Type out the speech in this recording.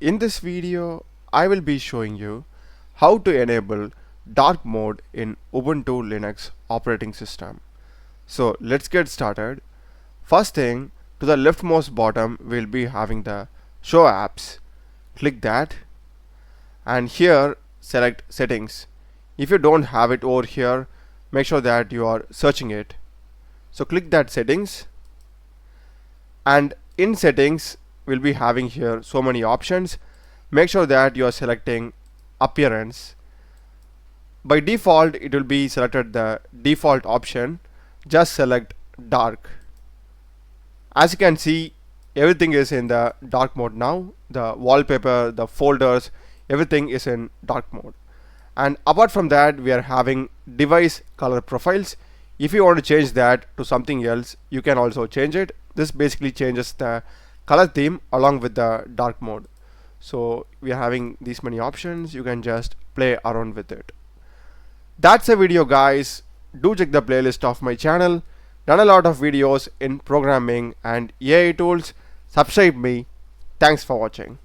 In this video, I will be showing you how to enable dark mode in Ubuntu Linux operating system. So let's get started. First thing, to the leftmost bottom we'll be having the show apps. Click that and here select settings. If you don't have it over here, make sure that you are searching it. So click that settings, and in settings we'll be having here so many options. Make sure that you are selecting appearance. By default it will be selected the default option. Just select dark. As you can see, everything is in the dark mode now. The wallpaper, the folders, everything is in dark mode. And apart from that, we are having device color profiles. If you want to change that to something else, you can also change it. This basically changes the color theme along with the dark mode. So we are having these many options. You can just play around with it. That's a video, guys. Do check the playlist of my channel. Done a lot of videos in programming and AI tools. Subscribe me. Thanks for watching.